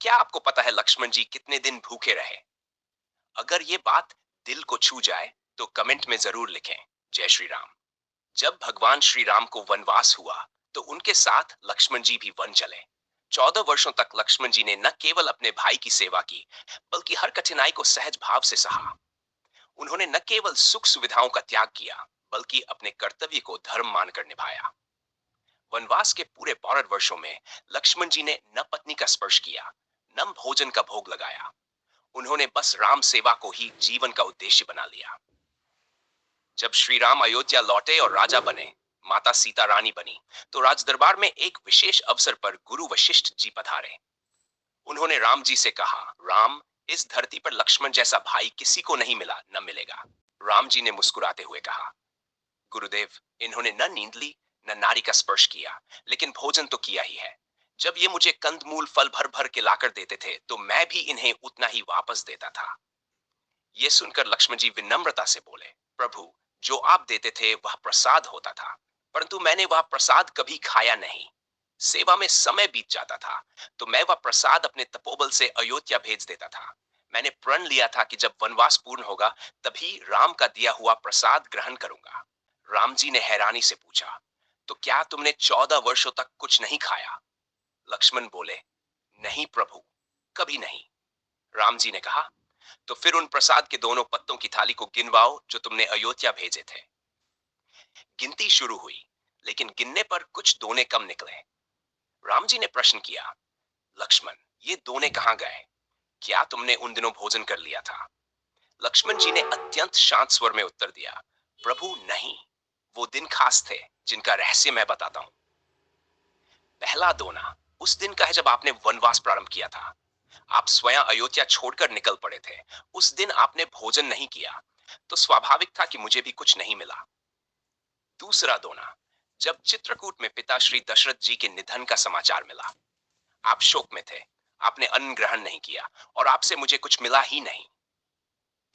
क्या आपको पता है लक्ष्मण जी कितने दिन भूखे रहे? अगर ये बात दिल को छू जाए तो कमेंट में जरूर लिखें जय श्री राम। जब भगवान श्री राम को वनवास हुआ तो उनके साथ लक्ष्मण जी भी वन चले। 14 वर्षों तक लक्ष्मण जी ने न केवल अपने भाई की सेवा की, बल्कि हर कठिनाई को सहज भाव से सहा। उन्होंने न केवल सुख सुविधाओं का त्याग किया, बल्कि अपने कर्तव्य को धर्म मानकर निभाया। वनवास के पूरे 12 वर्षों में लक्ष्मण जी ने न पत्नी का स्पर्श किया, न भोजन का भोग लगाया। उन्होंने बस राम सेवा को ही जीवन का उद्देश्य बना लिया। जब श्री राम अयोध्या लौटे और राजा बने, माता सीता रानी बनी, तो राज दरबार में एक विशेष अवसर पर गुरु वशिष्ठ जी पधारे। उन्होंने राम जी से कहा, राम, इस धरती पर लक्ष्मण जैसा भाई किसी को नहीं मिला, न मिलेगा। राम जी ने मुस्कुराते हुए कहा, गुरुदेव, इन्होंने न नींद ली, न नारी का स्पर्श किया, लेकिन भोजन तो किया ही है। जब ये मुझे कंदमूल फल भर भर के लाकर देते थे, तो मैं भी इन्हें उतना ही वापस देता था। ये सुनकर लक्ष्मण जी विनम्रता से बोले, प्रभु, जो आप देते थे वह प्रसाद होता था, परंतु मैंने वह प्रसाद कभी खाया नहीं। सेवा में समय बीत जाता था, तो मैं वह प्रसाद अपने तपोबल से अयोध्या भेज देता था। मैंने प्रण लिया था कि जब वनवास पूर्ण होगा, तभी राम का दिया हुआ प्रसाद ग्रहण करूंगा। राम जी ने हैरानी से पूछा, तो क्या तुमने 14 वर्षों तक कुछ नहीं खाया? लक्ष्मण बोले, नहीं प्रभु, कभी नहीं। राम जी ने कहा, तो फिर उन प्रसाद के दोनों पत्तों की थाली को गिनवाओ जो तुमने अयोध्या भेजे थे। गिनती शुरू हुई, लेकिन गिनने पर कुछ दोने कम निकले। राम जी ने प्रश्न किया, लक्ष्मण, ये दोने कहाँ गए? क्या तुमने उन दिनों भोजन कर लिया था? लक्ष्मण जी ने अत्यंत शांत स्वर में उत्तर दिया, प्रभु नहीं, वो दिन खास थे जिनका रहस्य मैं बताता हूँ। पहला दोना उस दिन का है जब आपने वनवास प्रारंभ किया था। आप स्वयं अयोध्या छोड़कर निकल पड़े थे। उस दिन आपने भोजन नहीं किया, तो स्वाभाविक था कि मुझे भी कुछ नहीं मिला। दूसरा दोना, जब चित्रकूट में पिता श्री दशरथ जी के निधन का समाचार मिला। आप शोक में थे, आपने अन्न ग्रहण नहीं किया और आपसे मुझे कुछ मिला ही नहीं।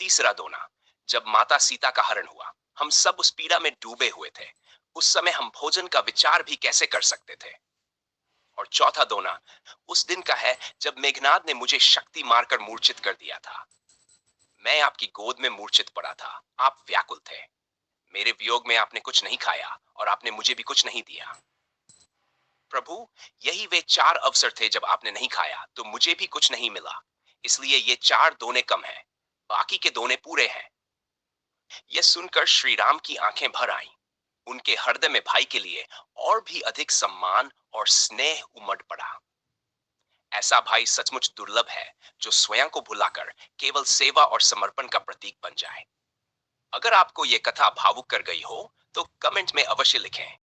तीसरा दोना, जब माता सीता का हरण हुआ, हम सब उस पीड़ा में डूबे हुए थे। उस समय हम भोजन का विचार भी कैसे कर सकते थे? और चौथा दोना उस दिन का है जब मेघनाद ने मुझे शक्ति मारकर मूर्छित कर दिया था। मैं आपकी गोद में मूर्छित पड़ा था, आप व्याकुल थे। मेरे वियोग में आपने कुछ नहीं खाया और आपने मुझे भी कुछ नहीं दिया। प्रभु, यही वे 4 अवसर थे जब आपने नहीं खाया तो मुझे भी कुछ नहीं मिला। इसलिए ये 4 दोने कम हैं, बाकी के दोने पूरे हैं। यह सुनकर श्री राम की आंखें भर आईं। उनके हृदय में भाई के लिए और भी अधिक सम्मान और स्नेह उमड़ पड़ा। ऐसा भाई सचमुच दुर्लभ है, जो स्वयं को भुलाकर केवल सेवा और समर्पण का प्रतीक बन जाए। अगर आपको यह कथा भावुक कर गई हो, तो कमेंट में अवश्य लिखें।